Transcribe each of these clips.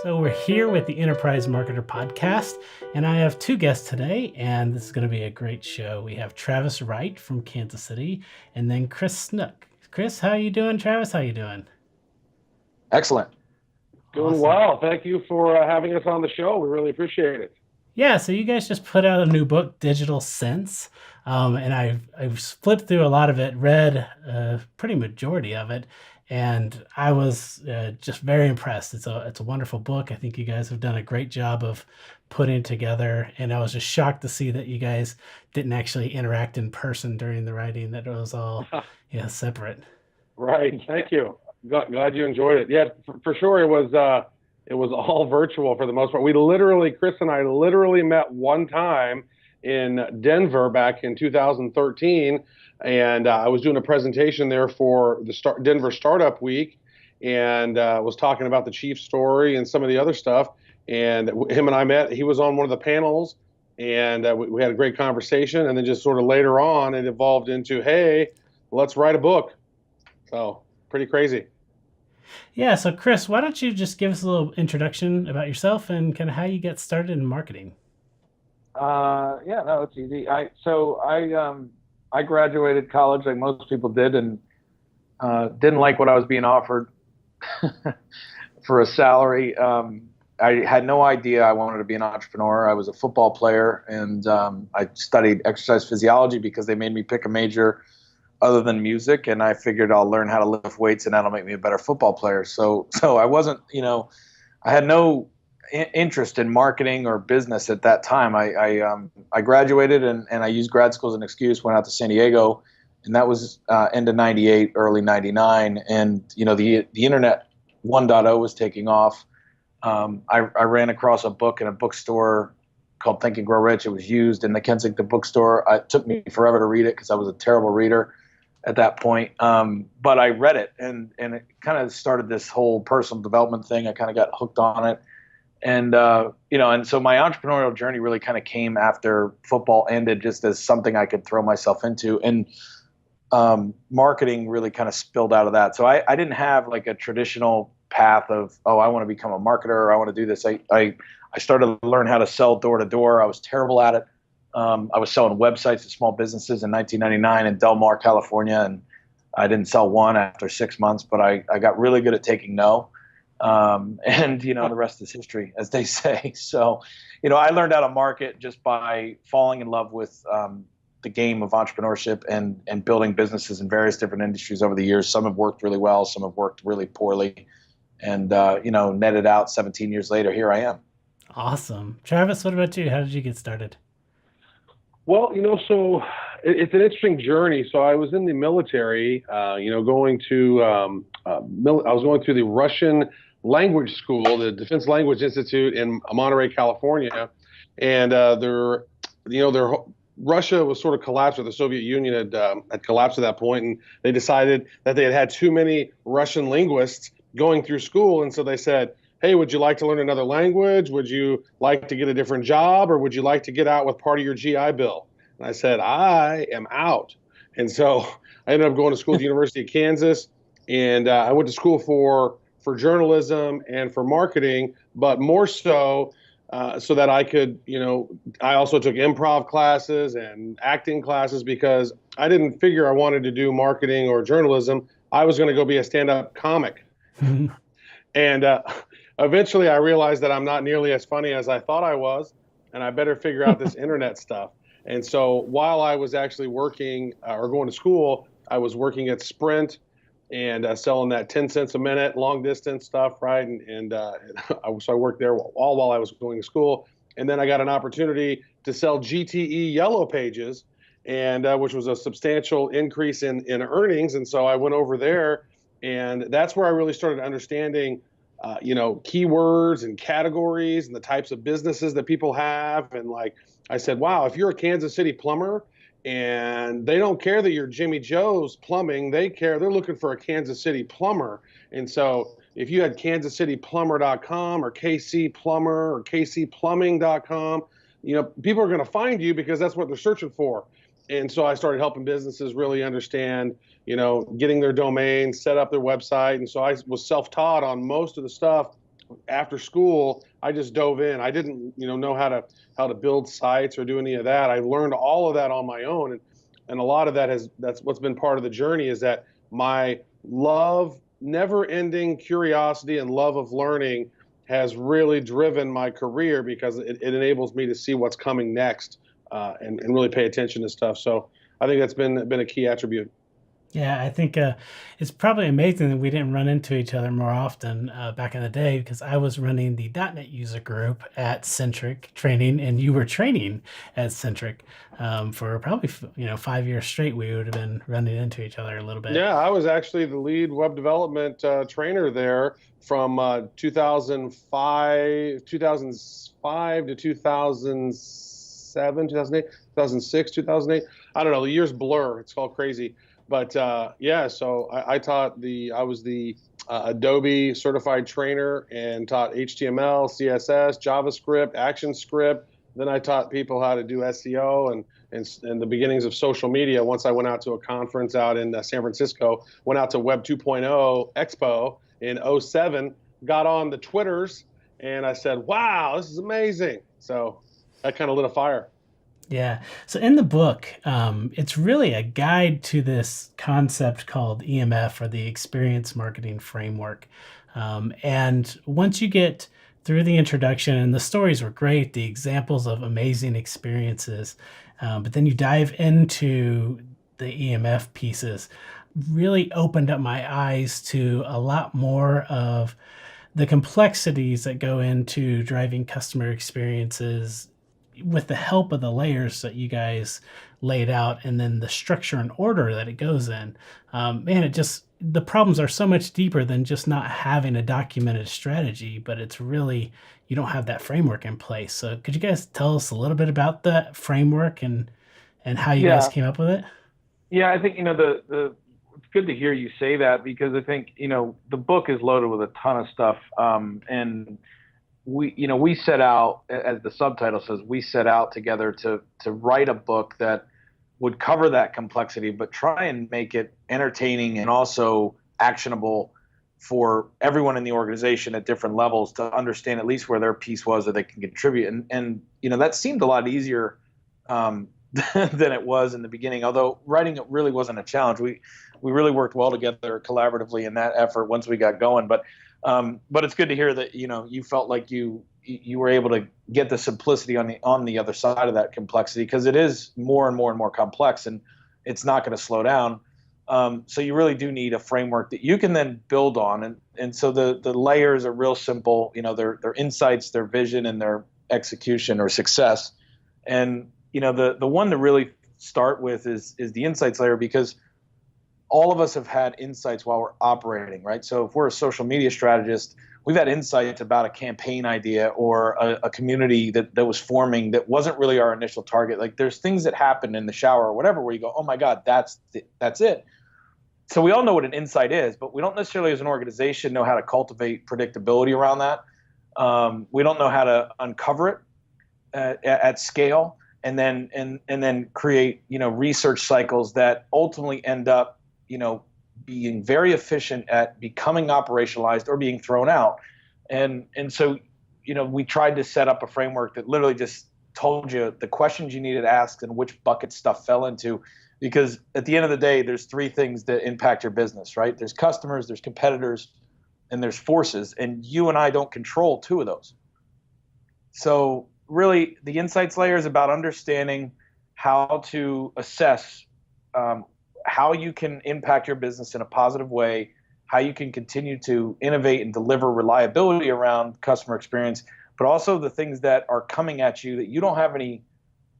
So we're here with the Enterprise Marketer Podcast, and I have two guests today, and this is going to be a great show. We have Travis Wright from Kansas City, and then Chris Snook. Chris, how you doing? Travis, how you doing? Excellent. Doing Awesome. well. Thank you for having us on the show. We really appreciate it. Yeah, so you guys just put out a new book, Digital Sense, and I've flipped through a lot of it, read pretty majority of it, and I was just very impressed. It's a wonderful book. I think you guys have done a great job of putting it together, and I was just shocked to see that you guys didn't actually interact in person during the writing; that it was all separate. Right. Thank you. Glad you enjoyed it. Yeah, for sure. It was all virtual for the most part. Chris and I literally met one time in Denver back in 2013, and I was doing a presentation there for the Denver Startup Week, and was talking about the Chief story and some of the other stuff. And him and I met. He was on one of the panels, and we had a great conversation. And then just sort of later on, it evolved into, hey, let's write a book. So pretty crazy. Yeah, so Chris, why don't you just give us a little introduction about yourself and kind of how you get started in marketing? Yeah, no, it's easy. I graduated college like most people did, and didn't like what I was being offered for a salary. I had no idea I wanted to be an entrepreneur. I was a football player, and I studied exercise physiology because they made me pick a major other than music, and I figured I'll learn how to lift weights, and that'll make me a better football player. So I wasn't, I had no interest in marketing or business at that time. I graduated, and I used grad school as an excuse. Went out to San Diego, and that was end of '98, early '99, and the internet 1.0 was taking off. I ran across a book in a bookstore called Think and Grow Rich. It was used in the Kensington bookstore. It took me forever to read it because I was a terrible reader at that point. But I read it, and it kind of started this whole personal development thing. I kind of got hooked on it. And, and so my entrepreneurial journey really kind of came after football ended, just as something I could throw myself into. And marketing really kind of spilled out of that. So I didn't have like a traditional path of, oh, I want to become a marketer, or I want to do this. I started to learn how to sell door to door. I was terrible at it. I was selling websites to small businesses in 1999 in Del Mar, California, and I didn't sell one after 6 months, but I got really good at taking no. And the rest is history, as they say. So, I learned how to market just by falling in love with the game of entrepreneurship and building businesses in various different industries over the years. Some have worked really well, some have worked really poorly, and netted out 17 years later, here I am. Awesome. Travis, what about you? How did you get started? Well, so it's an interesting journey. So I was in the military, going to, I was going through the Russian language school, the Defense Language Institute in Monterey, California. And Russia was sort of collapsed, or the Soviet Union had collapsed at that point, and they decided that they had had too many Russian linguists going through school. And so they said, hey, would you like to learn another language? Would you like to get a different job, or would you like to get out with part of your GI Bill? And I said, I am out. And so I ended up going to school at the University of Kansas, and I went to school for journalism and for marketing, but more so so that I could, I also took improv classes and acting classes because I didn't figure I wanted to do marketing or journalism. I was going to go be a stand-up comic. And eventually I realized that I'm not nearly as funny as I thought I was, and I better figure out this internet stuff. And so while I was actually working or going to school, I was working at Sprint and selling that 10 cents a minute long distance stuff, right? So I worked there all while I was going to school. And then I got an opportunity to sell GTE Yellow Pages, and which was a substantial increase in earnings. And so I went over there, and that's where I really started understanding keywords and categories and the types of businesses that people have. And like I said, wow, if you're a Kansas City plumber and they don't care that you're Jimmy Joe's Plumbing, they're looking for a Kansas City plumber. And so if you had kansascityplumber.com or KC Plumber or kcplumbing.com, people are going to find you because that's what they're searching for. And so I started helping businesses really understand, getting their domain, set up their website. And so I was self-taught on most of the stuff. After school, I just dove in. I didn't, know how to build sites or do any of that. I learned all of that on my own, and a lot of that's what's been part of the journey, is that my never-ending curiosity and love of learning has really driven my career, because it enables me to see what's coming next, and really pay attention to stuff. So I think that's been a key attribute. Yeah, I think it's probably amazing that we didn't run into each other more often back in the day, because I was running the .NET user group at Centric training, and you were training at Centric for probably 5 years straight. We would have been running into each other a little bit. Yeah, I was actually the lead web development trainer there from 2005 to 2007, 2008, 2006, 2008. I don't know. The years blur. It's all crazy. But yeah, so I was the Adobe certified trainer, and taught HTML, CSS, JavaScript, ActionScript. Then I taught people how to do SEO and the beginnings of social media. Once I went out to a conference out in San Francisco, went out to Web 2.0 Expo in '07, got on the Twitters, and I said, wow, this is amazing. So that kind of lit a fire. Yeah. So in the book, it's really a guide to this concept called EMF, or the Experience Marketing Framework. And once you get through the introduction, and the stories were great, the examples of amazing experiences, but then you dive into the EMF pieces, really opened up my eyes to a lot more of the complexities that go into driving customer experiences with the help of the layers that you guys laid out, and then the structure and order that it goes in. Man, the problems are so much deeper than just not having a documented strategy, but it's really, you don't have that framework in place. So could you guys tell us a little bit about that framework and how you guys Yeah, came up with it? yeah. I think the it's good to hear you say that, because I think the book is loaded with a ton of stuff, and we set out, as the subtitle says, we set out together to write a book that would cover that complexity, but try and make it entertaining and also actionable for everyone in the organization at different levels, to understand at least where their piece was that they can contribute. And that seemed a lot easier than it was in the beginning. Although writing it really wasn't a challenge. We really worked well together collaboratively in that effort once we got going. But it's good to hear that you felt like you were able to get the simplicity on the other side of that complexity, because it is more and more and more complex, and it's not going to slow down. So you really do need a framework that you can then build on, and so the layers are real simple. Their insights, their vision, and their execution or success. And the one to really start with is the insights layer, because all of us have had insights while we're operating, right? So if we're a social media strategist, we've had insights about a campaign idea or a community that was forming that wasn't really our initial target. Like, there's things that happen in the shower or whatever where you go, oh my God, that's it. So we all know what an insight is, but we don't necessarily, as an organization, know how to cultivate predictability around that. We don't know how to uncover it at scale, and then create research cycles that ultimately end up being very efficient at becoming operationalized or being thrown out. And so, we tried to set up a framework that literally just told you the questions you needed to ask and which bucket stuff fell into. Because at the end of the day, there's three things that impact your business, right? There's customers, there's competitors, and there's forces. And you and I don't control two of those. So really, the insights layer is about understanding how to assess how you can impact your business in a positive way, how you can continue to innovate and deliver reliability around customer experience, but also the things that are coming at you that you don't have any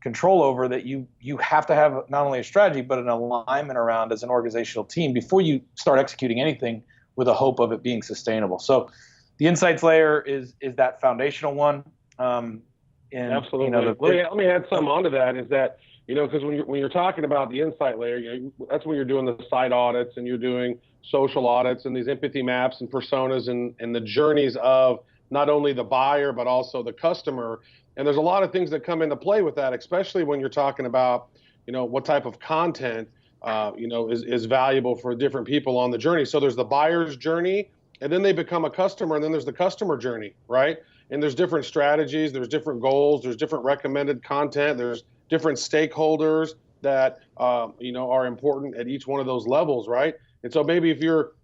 control over, that you have to have not only a strategy, but an alignment around as an organizational team before you start executing anything with a hope of it being sustainable. So the insights layer is that foundational one. And, absolutely. Let me add something onto that, is that, because when you're talking about the insight layer, that's when you're doing the site audits, and you're doing social audits, and these empathy maps and personas, and the journeys of not only the buyer but also the customer. And there's a lot of things that come into play with that, especially when you're talking about what type of content, is valuable for different people on the journey. So there's the buyer's journey, and then they become a customer, and then there's the customer journey, right? And there's different strategies, there's different goals, there's different recommended content, there's different stakeholders that are important at each one of those levels, right? And so maybe if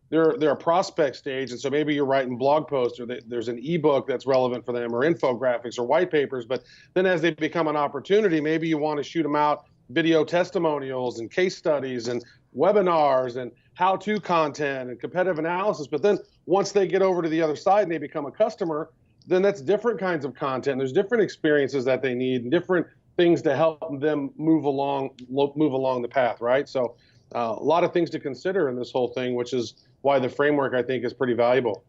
they're a prospect stage, and so maybe you're writing blog posts, or there's an ebook that's relevant for them, or infographics or white papers. But then as they become an opportunity, maybe you want to shoot them out video testimonials and case studies and webinars and how-to content and competitive analysis. But then once they get over to the other side and they become a customer, then that's different kinds of content. There's different experiences that they need and different things to help them move along the path, right? So a lot of things to consider in this whole thing, which is why the framework, I think, is pretty valuable.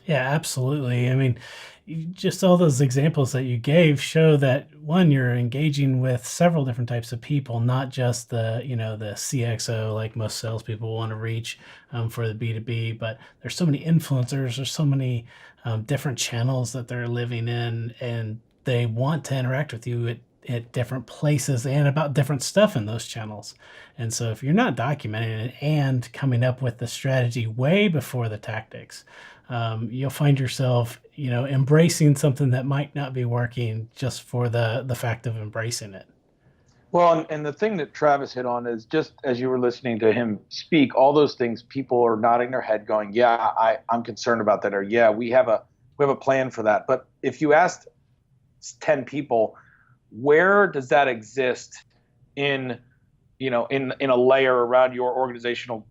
Yeah, absolutely. I mean, just all those examples that you gave show that, one, you're engaging with several different types of people, not just the CXO like most salespeople want to reach for the B2B, but there's so many influencers, there's so many different channels that they're living in, and they want to interact with you at different places and about different stuff in those channels. And so if you're not documenting it and coming up with the strategy way before the tactics, you'll find yourself, embracing something that might not be working just for the fact of embracing it. Well, and the thing that Travis hit on is, just as you were listening to him speak, all those things, people are nodding their head going, yeah, I'm concerned about that, or yeah, we have a plan for that. But if you asked 10 people, where does that exist in a layer around your organizational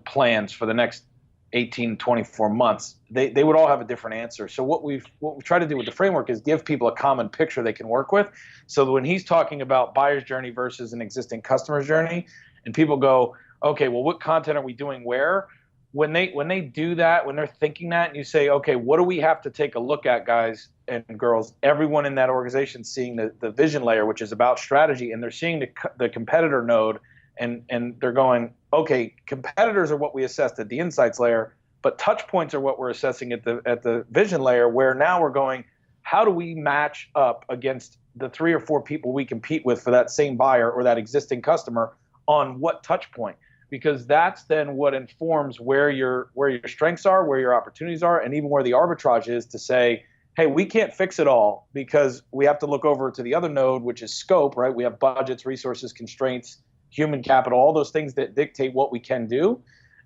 plans for the next 18, 24 months, they would all have a different answer. So what we try to do with the framework is give people a common picture they can work with. So that when he's talking about buyer's journey versus an existing customer's journey, and people go, okay, well, what content are we doing where? When they do that, when they're thinking that, and you say, okay, what do we have to take a look at, guys and girls? Everyone in that organization seeing the vision layer, which is about strategy, and they're seeing the competitor node, and they're going, okay, competitors are what we assessed at the insights layer, but touch points are what we're assessing at the vision layer, where now we're going, how do we match up against the 3 or 4 people we compete with for that same buyer or that existing customer on what touch point? Because that's then what informs where your strengths are, where your opportunities are, and even where the arbitrage is, to say, hey, we can't fix it all because we have to look over to the other node, which is scope, right? We have budgets, resources, constraints, human capital, all those things that dictate what we can do.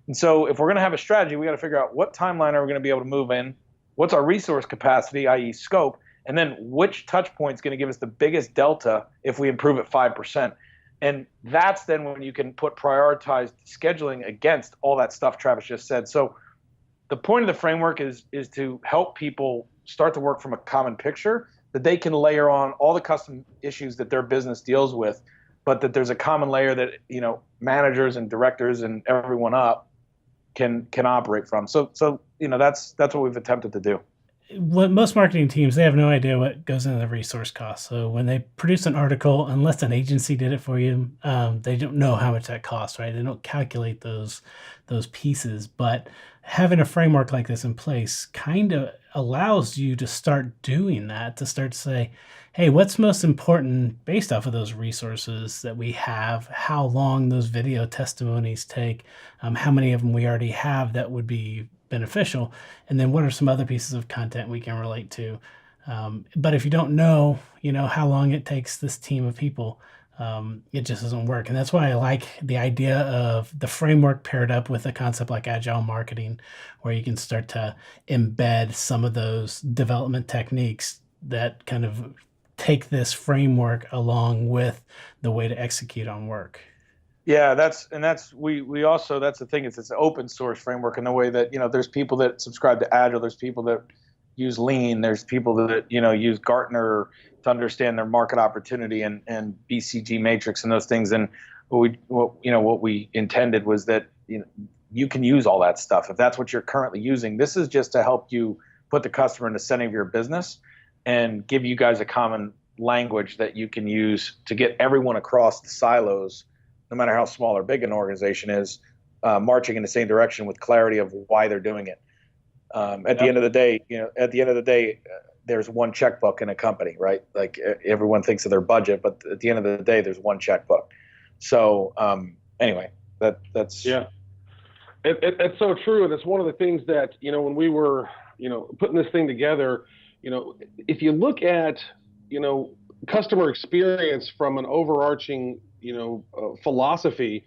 And so if we're going to have a strategy, we got to figure out what timeline are we going to be able to move in, what's our resource capacity, i.e. scope, and then which touch point is going to give us the biggest delta if we improve it 5%. And that's then when you can put prioritized scheduling against all that stuff Travis just said. So the point of the framework is to help people start to work from a common picture that they can layer on all the custom issues that their business deals with, but that there's a common layer that managers and directors and everyone up can operate from. So that's what we've attempted to do. What most marketing teams, they have no idea what goes into the resource cost. So when they produce an article, unless an agency did it for you, they don't know how much that costs, right? They don't calculate those pieces. But having a framework like this in place kind of allows you to start doing that, to start to say, hey, what's most important based off of those resources that we have, how long those video testimonies take, how many of them we already have that would be beneficial, and then what are some other pieces of content we can relate to. But if you don't know, how long it takes this team of people, it just doesn't work. And that's why I like the idea of the framework paired up with a concept like agile marketing, where you can start to embed some of those development techniques that kind of take this framework along with the way to execute on work. Yeah, that's we also, that's the thing, is it's an open source framework in the way that, there's people that subscribe to Agile, there's people that use Lean, there's people that, use Gartner to understand their market opportunity, and BCG matrix and those things. And what we intended was that, you can use all that stuff if that's what you're currently using. This is just to help you put the customer in the center of your business and give you guys a common language that you can use to get everyone across the silos, no matter how small or big an organization is, marching in the same direction with clarity of why they're doing it. At the end of the day, there's one checkbook in a company, right? Like everyone thinks of their budget, but at the end of the day, there's one checkbook. So anyway, that's Yeah. It's so true, and it's one of the things that, when we were, putting this thing together, if you look at, customer experience from an overarching, philosophy,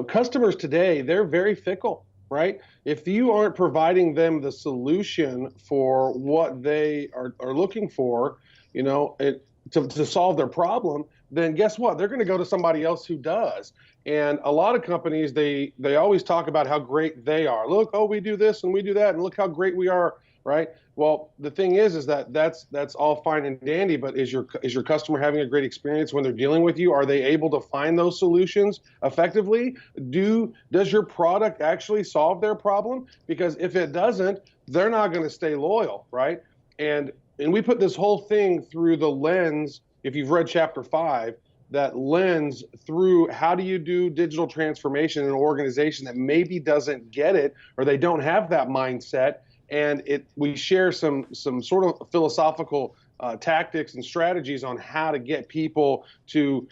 customers today, they're very fickle, right? If you aren't providing them the solution for what they are looking for, to solve their problem, then guess what? They're going to go to somebody else who does. And a lot of companies, they always talk about how great they are. Look, oh, we do this and we do that, and look how great we are, right? Well, the thing is that that's all fine and dandy, but is your customer having a great experience when they're dealing with you? Are they able to find those solutions effectively? Does your product actually solve their problem? Because if it doesn't, they're not going to stay loyal, right? And we put this whole thing through the lens, if you've read chapter 5, that lens through how do you do digital transformation in an organization that maybe doesn't get it, or they don't have that mindset. And we share some sort of philosophical tactics and strategies on how to get people to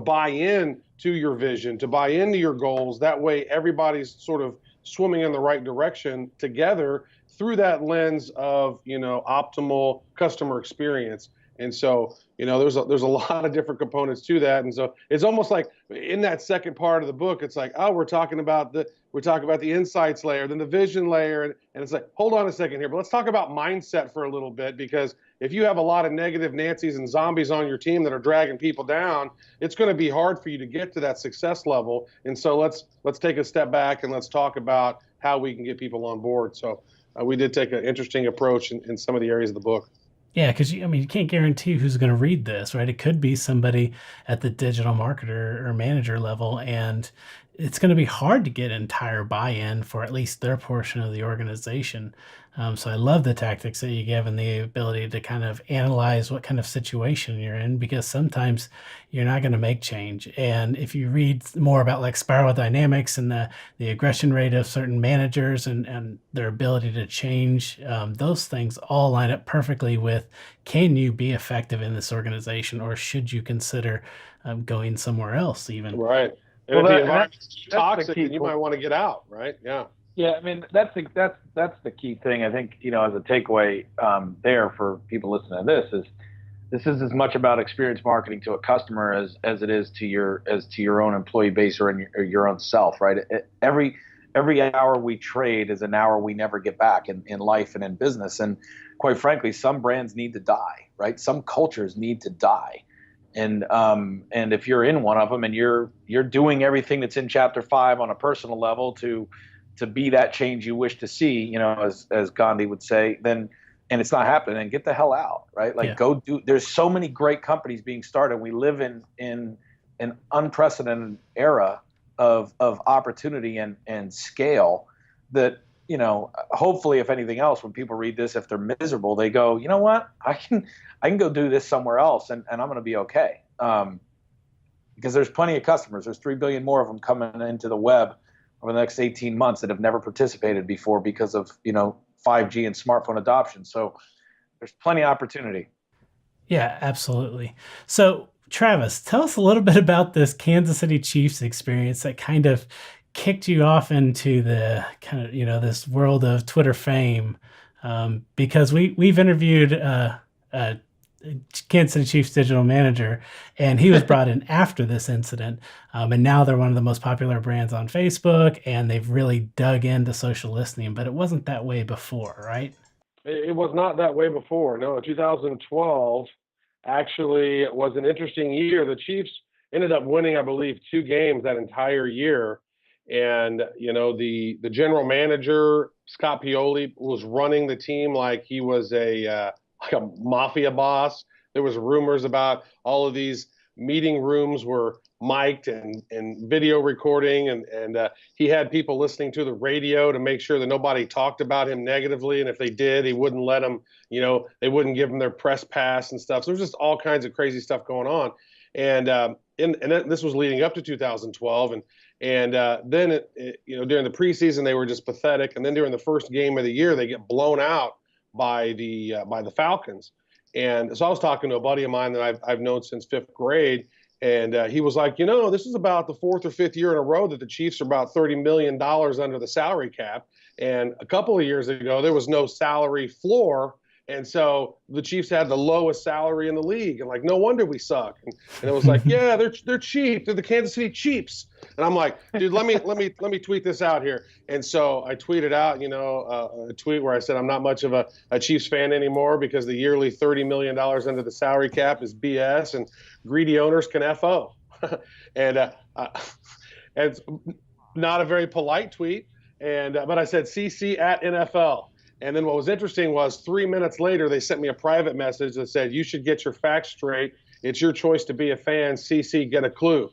buy in to your vision, to buy into your goals. That way everybody's sort of swimming in the right direction together through that lens of, optimal customer experience. And so, there's a lot of different components to that. And so it's almost like in that second part of the book, it's like, oh, we're talking about the insights layer, then the vision layer. And it's like, hold on a second here, but let's talk about mindset for a little bit, because if you have a lot of negative Nancys and zombies on your team that are dragging people down, it's going to be hard for you to get to that success level. And so let's take a step back and let's talk about how we can get people on board. So we did take an interesting approach in some of the areas of the book. Yeah, because you can't guarantee who's going to read this, right? It could be somebody at the digital marketer or manager level, and it's going to be hard to get entire buy-in for at least their portion of the organization. So I love the tactics that you give and the ability to kind of analyze what kind of situation you're in, because sometimes you're not going to make change. And if you read more about like spiral dynamics and the aggression rate of certain managers and their ability to change, those things all line up perfectly with, can you be effective in this organization, or should you consider going somewhere else even? Right. And if the environment's toxic, then you might want to get out, right? Yeah. Yeah, I mean that's the key thing. I think, as a takeaway there for people listening to this is as much about experience marketing to a customer as it is to your own employee base or your own self, right? Every hour we trade is an hour we never get back in life and in business. And quite frankly, some brands need to die, right? Some cultures need to die. And if you're in one of them and you're doing everything that's in chapter 5 on a personal level to be that change you wish to see, as Gandhi would say, then, and it's not happening, then get the hell out, right? Like, go do. There's so many great companies being started. We live in an unprecedented era of opportunity and scale that, hopefully, if anything else, when people read this, if they're miserable, they go, you know what, I can go do this somewhere else, and I'm going to be okay. Because there's plenty of customers. There's 3 billion more of them coming into the web over the next 18 months that have never participated before because of 5G and smartphone adoption. So there's plenty of opportunity. Yeah, absolutely. So Travis, tell us a little bit about this Kansas City Chiefs experience that kind of kicked you off into the kind of this world of Twitter fame, because we've interviewed Kansas City Chiefs digital manager, and he was brought in after this incident, and now they're one of the most popular brands on Facebook, and they've really dug into social listening. But it wasn't that way before, right? It was not that way before. No, 2012 actually was an interesting year. The Chiefs ended up winning, I believe, 2 games that entire year. And, the general manager, Scott Pioli, was running the team like he was like a mafia boss. There was rumors about all of these meeting rooms were mic'd and video recording, and he had people listening to the radio to make sure that nobody talked about him negatively, and if they did, he wouldn't let them, they wouldn't give them their press pass and stuff. So there's just all kinds of crazy stuff going on. And this was leading up to 2012, and then during the preseason they were just pathetic, and then during the first game of the year they get blown out by the Falcons. And so I was talking to a buddy of mine that I've known since fifth grade, and he was like, this is about the fourth or fifth year in a row that the Chiefs are about $30 million under the salary cap. And a couple of years ago, there was no salary floor. And so the Chiefs had the lowest salary in the league, and like, no wonder we suck. And it was like, yeah, they're cheap. They're the Kansas City Chiefs. And I'm like, dude, let me tweet this out here. And so I tweeted out, a tweet where I said I'm not much of a Chiefs fan anymore because the yearly $30 million under the salary cap is BS, and greedy owners can FO. And it's not a very polite tweet. But I said CC at NFL. And then what was interesting was 3 minutes later, they sent me a private message that said, you should get your facts straight. It's your choice to be a fan. CC, get a clue.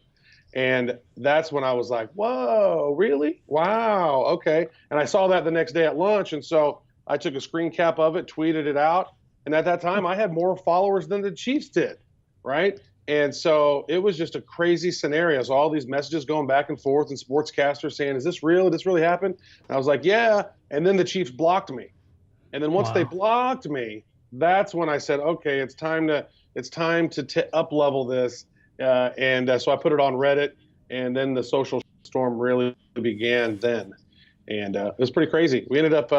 And that's when I was like, whoa, really? Wow. Okay. And I saw that the next day at lunch. And so I took a screen cap of it, tweeted it out. And at that time, I had more followers than the Chiefs did. Right. And so it was just a crazy scenario. So all these messages going back and forth, and sportscasters saying, is this real? Did this really happen? And I was like, yeah. And then the Chiefs blocked me. And then once they blocked me, that's when I said, okay, it's time to up level this. So I put it on Reddit, and then the social storm really began then. And it was pretty crazy. We ended up,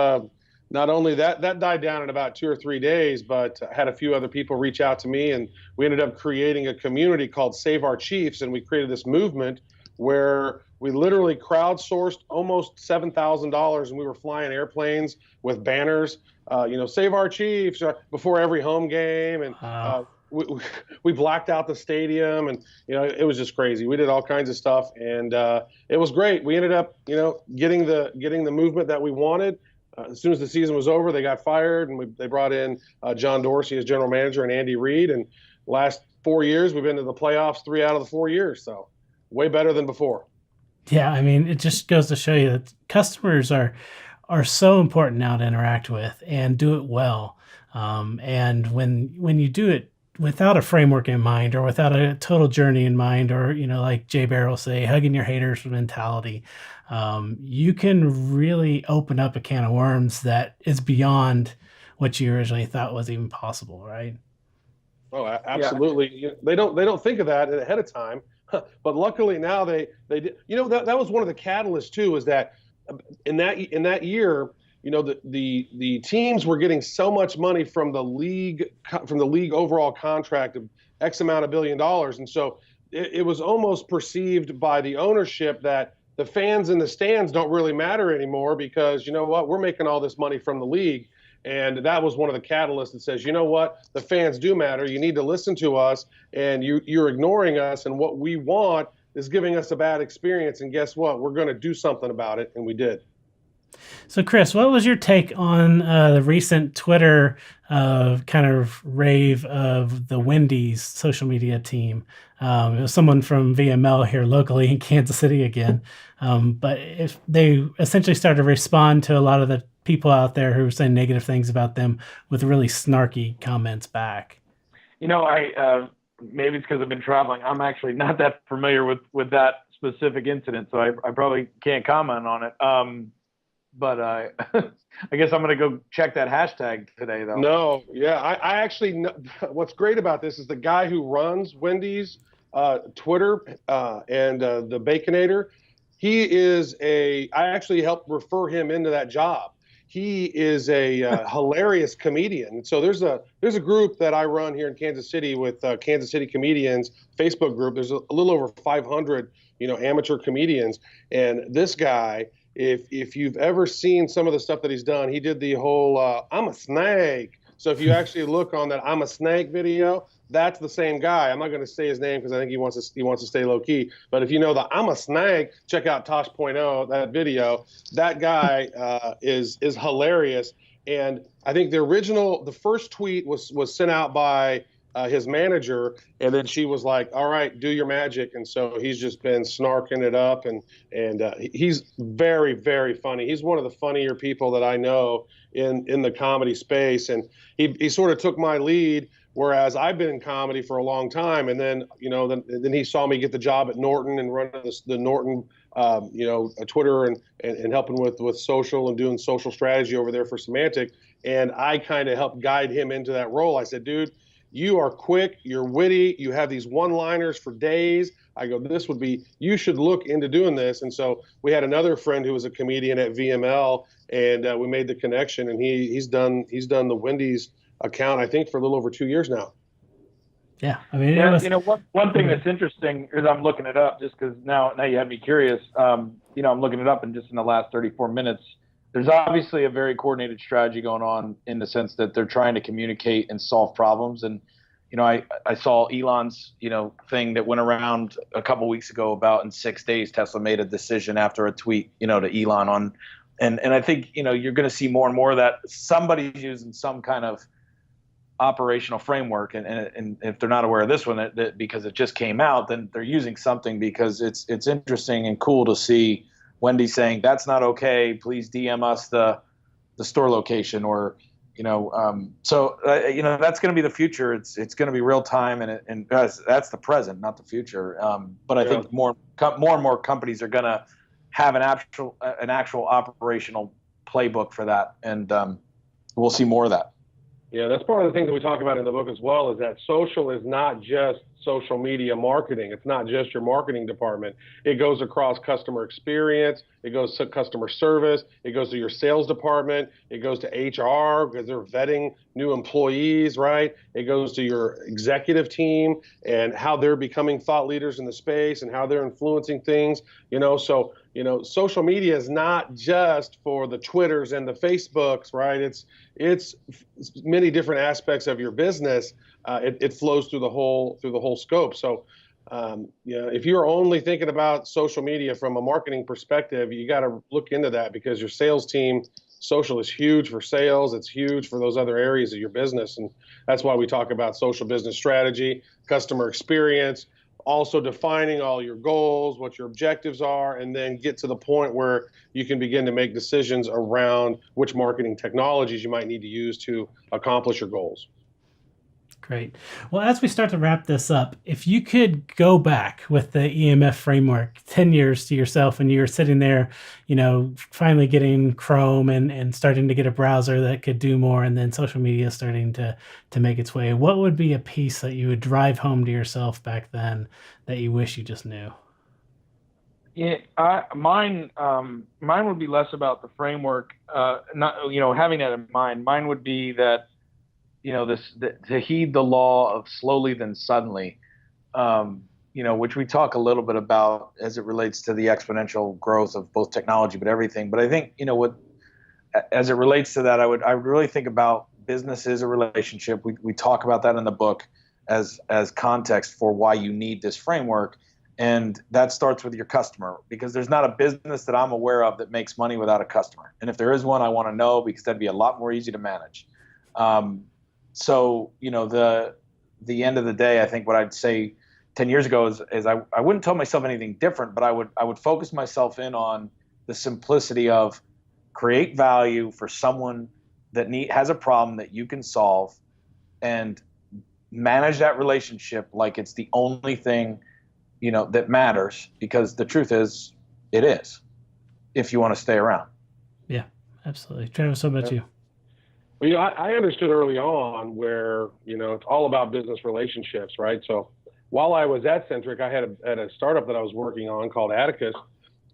not only that died down in about 2 or 3 days, but I had a few other people reach out to me, and we ended up creating a community called Save Our Chiefs. And we created this movement where we literally crowdsourced almost $7,000, and we were flying airplanes with banners, Save Our Chiefs before every home game. And we blacked out the stadium, and, it was just crazy. We did all kinds of stuff, and it was great. We ended up, getting the movement that we wanted. As soon as the season was over, they got fired, and they brought in John Dorsey as general manager and Andy Reid. And last 4 years, we've been to the playoffs 3 out of the 4 years. So way better than before. Yeah, I mean, it just goes to show you that customers are so important now to interact with and do it well. And when you do it without a framework in mind, or without a total journey in mind, or, like Jay Bear will say, hugging your haters mentality, you can really open up a can of worms that is beyond what you originally thought was even possible, right? Oh, absolutely. Yeah. They don't think of that ahead of time, but luckily now they did. That was one of the catalysts too, is that in that year, the teams were getting so much money from the league overall contract of X amount of $1 billion. And so it was almost perceived by the ownership that the fans in the stands don't really matter anymore, because we're making all this money from the league. And that was one of the catalysts that says, the fans do matter. You need to listen to us, and you're ignoring us, and what we want is giving us a bad experience. And guess what? We're going to do something about it. And we did. So, Chris, what was your take on the recent Twitter kind of rave of the Wendys social media team? It was someone from VML here locally in Kansas City again. But if they essentially started to respond to a lot of the people out there who were saying negative things about them with really snarky comments back. Maybe it's because I've been traveling. I'm actually not that familiar with that specific incident, so I probably can't comment on it. But I guess I'm going to go check that hashtag today, though. No, yeah. I actually know, what's great about this is the guy who runs Wendys Twitter and the Baconator, I actually helped refer him into that job. He is a hilarious comedian. So there's a group that I run here in Kansas City with Kansas City comedians, Facebook group. There's a little over 500, amateur comedians. And this guy, if you've ever seen some of the stuff that he's done, he did the whole I'm a snake. So if you actually look on that I'm a snake video, that's the same guy. I'm not going to say his name because I think he wants to stay low key. But if you know the I'm a snake, check out Tosh.0, that video. That guy is hilarious. And I think the first tweet was sent out by his manager, and then she was like, all right, do your magic. And so he's just been snarking it up, and he's very, very funny. He's one of the funnier people that I know in the comedy space. And he sort of took my lead, whereas I've been in comedy for a long time. And then, then he saw me get the job at Norton and run the Norton Twitter and helping with social and doing social strategy over there for Semantic. And I kind of helped guide him into that role. I said, dude, you are quick, you're witty, you have these one-liners for days. I go, you should look into doing this. And so we had another friend who was a comedian at VML, and we made the connection. And he's done the Wendys account, I think, for a little over 2 years now. Yeah, I mean, one thing that's interesting is I'm looking it up just because now you have me curious. I'm looking it up, and just in the last 34 minutes, there's obviously a very coordinated strategy going on in the sense that they're trying to communicate and solve problems. And I saw Elon's thing that went around a couple weeks ago about in 6 days Tesla made a decision after a tweet to Elon on, and I think you're going to see more and more of that. Somebody's using some kind of operational framework, and if they're not aware of this one because it just came out, then they're using something, because it's interesting and cool to see Wendy saying that's not okay, please DM us the store location, or that's going to be the future. It's going to be real time, and that's the present, not the future. But I think more and more companies are going to have an actual operational playbook for that, and we'll see more of that. Yeah, that's part of the things that we talk about in the book as well, is that social is not just social media marketing. It's not just your marketing department. It goes across customer experience. It goes to customer service. It goes to your sales department. It goes to HR because they're vetting new employees, right? It goes to your executive team and how they're becoming thought leaders in the space and how they're influencing things, So, social media is not just for the Twitters and the Facebooks, right? It's many different aspects of your business. It flows through the whole scope. So, if you're only thinking about social media from a marketing perspective, you got to look into that, because your sales team, social is huge for sales. It's huge for those other areas of your business. And that's why we talk about social business strategy, customer experience, also defining all your goals, what your objectives are, and then get to the point where you can begin to make decisions around which marketing technologies you might need to use to accomplish your goals. Great. Well, as we start to wrap this up, if you could go back with the EMF framework 10 years to yourself, and you were sitting there, finally getting Chrome and starting to get a browser that could do more, and then social media starting to make its way, what would be a piece that you would drive home to yourself back then that you wish you just knew? Yeah, mine would be less about the framework, not having that in mind. Mine would be that to heed the law of slowly then suddenly, which we talk a little bit about as it relates to the exponential growth of both technology, but everything. But I think, as it relates to that, I would really think about business is a relationship. We talk about that in the book as context for why you need this framework. And that starts with your customer, because there's not a business that I'm aware of that makes money without a customer. And if there is one, I want to know, because that'd be a lot more easy to manage. So, the end of the day, I think what I'd say 10 years ago is I wouldn't tell myself anything different, but I would focus myself in on the simplicity of create value for someone that has a problem that you can solve, and manage that relationship like it's the only thing, that matters, because the truth is, it is, if you want to stay around. Yeah, absolutely. Travis, how about you? Well, I understood early on where, it's all about business relationships, right? So while I was at Centric, I had a startup that I was working on called Atticus,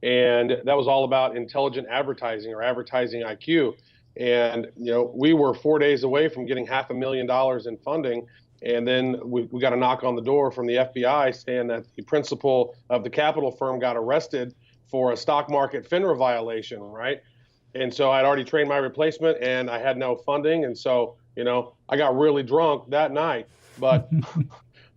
and that was all about intelligent advertising, or advertising IQ. And, we were 4 days away from getting $500,000 in funding. And then we got a knock on the door from the FBI saying that the principal of the capital firm got arrested for a stock market FINRA violation, right? And so I'd already trained my replacement, and I had no funding. And so, I got really drunk that night. But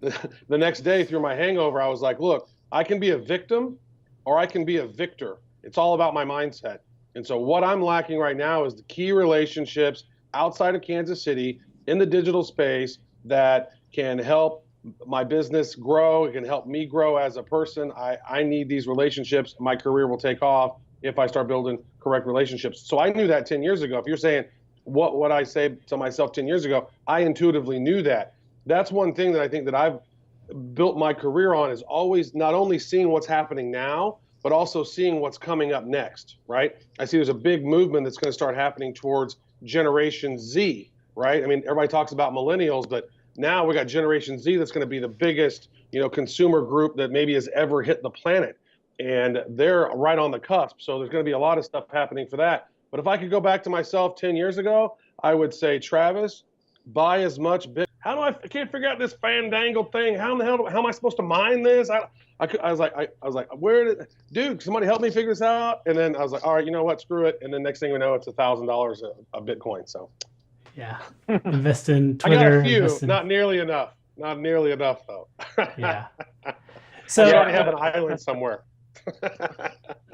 the next day, through my hangover, I was like, look, I can be a victim or I can be a victor. It's all about my mindset. And so what I'm lacking right now is the key relationships outside of Kansas City in the digital space that can help my business grow. It can help me grow as a person. I need these relationships. My career will take off if I start building correct relationships. So I knew that 10 years ago. If you're saying what I say to myself 10 years ago, I intuitively knew that. That's one thing that I think that I've built my career on, is always not only seeing what's happening now, but also seeing what's coming up next, right? I see there's a big movement that's going to start happening towards Generation Z, right? I mean, everybody talks about millennials, but now we got Generation Z that's going to be the biggest, consumer group that maybe has ever hit the planet. And they're right on the cusp. So there's going to be a lot of stuff happening for that. But if I could go back to myself 10 years ago, I would say, Travis, buy as much Bitcoin. I can't figure out this fandangled thing. How in the hell, how am I supposed to mine this? I was like, dude, somebody help me figure this out. And then I was like, all right, you know what, screw it. And then next thing we know, it's $1,000 a Bitcoin. So yeah, invest in I got Twitter. a few, not nearly enough. Not nearly enough though. Yeah. So So I already have an island somewhere.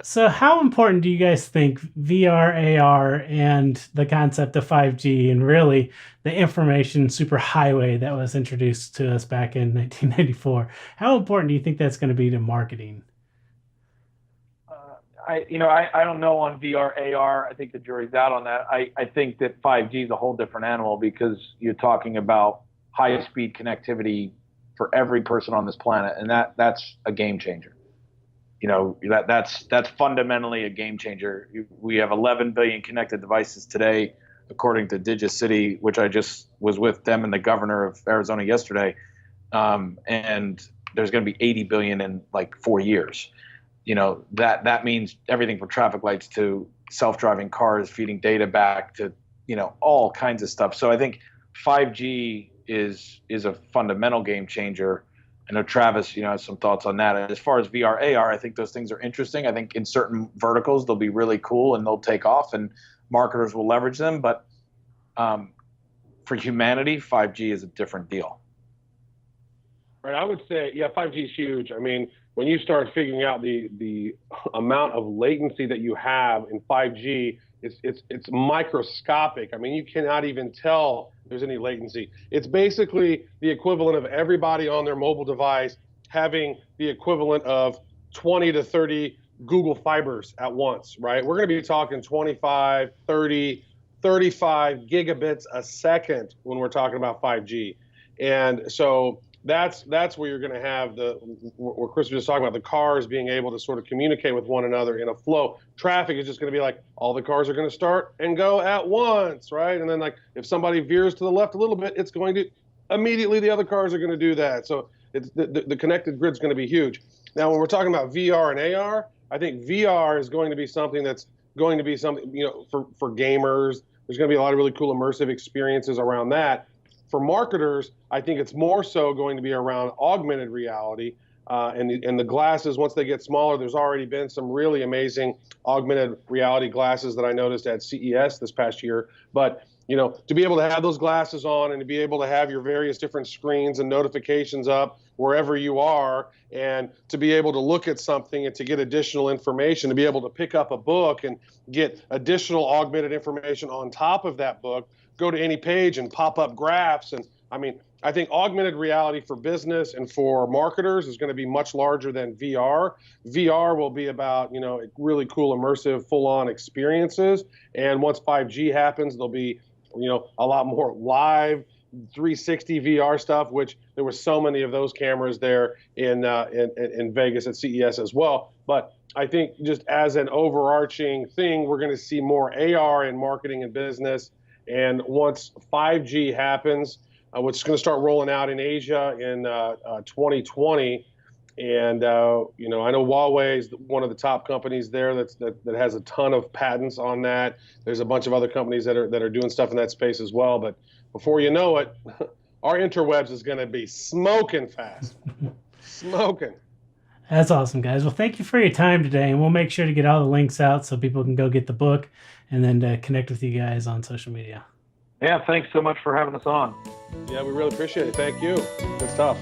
So how important do you guys think VR, AR, and the concept of 5G and really the information superhighway that was introduced to us back in 1994, how important do you think that's going to be to marketing? I don't know on VR, AR. I think the jury's out on that. I think that 5G is a whole different animal because you're talking about high-speed connectivity for every person on this planet, and that's a game changer. That's fundamentally a game changer. We have 11 billion connected devices today, according to DigiCity, which I just was with them and the governor of Arizona yesterday. And there's going to be 80 billion in like 4 years. That means everything from traffic lights to self-driving cars, feeding data back to, all kinds of stuff. So I think 5G is a fundamental game changer. I know Travis, has some thoughts on that. As far as VR, AR, I think those things are interesting. I think in certain verticals, they'll be really cool and they'll take off and marketers will leverage them. But for humanity, 5G is a different deal. Right. I would say, 5G is huge. I mean, when you start figuring out the amount of latency that you have in 5G, it's microscopic. I mean, you cannot even tell there's any latency. It's basically the equivalent of everybody on their mobile device having the equivalent of 20 to 30 Google Fibers at once, right? We're going to be talking 25, 30, 35 gigabits a second when we're talking about 5G. And so that's where you're going to have what Chris was just talking about, the cars being able to sort of communicate with one another in a flow. Traffic is just going to be like all the cars are going to start and go at once, right? And then like if somebody veers to the left a little bit, it's going to immediately the other cars are going to do that. So it's the connected grid is going to be huge. Now, when we're talking about VR and AR, I think VR is going to be something that's going to be something, for gamers. There's going to be a lot of really cool immersive experiences around that. For marketers, I think it's more so going to be around augmented reality and the glasses. Once they get smaller, there's already been some really amazing augmented reality glasses that I noticed at CES this past year. But to be able to have those glasses on and to be able to have your various different screens and notifications up wherever you are, and to be able to look at something and to get additional information, to be able to pick up a book and get additional augmented information on top of that book, go to any page and pop up graphs. And I think augmented reality for business and for marketers is going to be much larger than VR. VR will be about, really cool, immersive, full-on experiences. And once 5G happens, there'll be, a lot more live 360 VR stuff, which there were so many of those cameras there in Vegas at CES as well. But I think just as an overarching thing, we're going to see more AR in marketing and business. And once 5G happens, which is going to start rolling out in Asia in 2020, and I know Huawei is one of the top companies there that has a ton of patents on that. There's a bunch of other companies that are doing stuff in that space as well. But before you know it, our interwebs is going to be smoking fast, smoking. That's awesome, guys. Well, thank you for your time today, and we'll make sure to get all the links out so people can go get the book and then connect with you guys on social media. Yeah, thanks so much for having us on. Yeah, we really appreciate it. Thank you. Good stuff.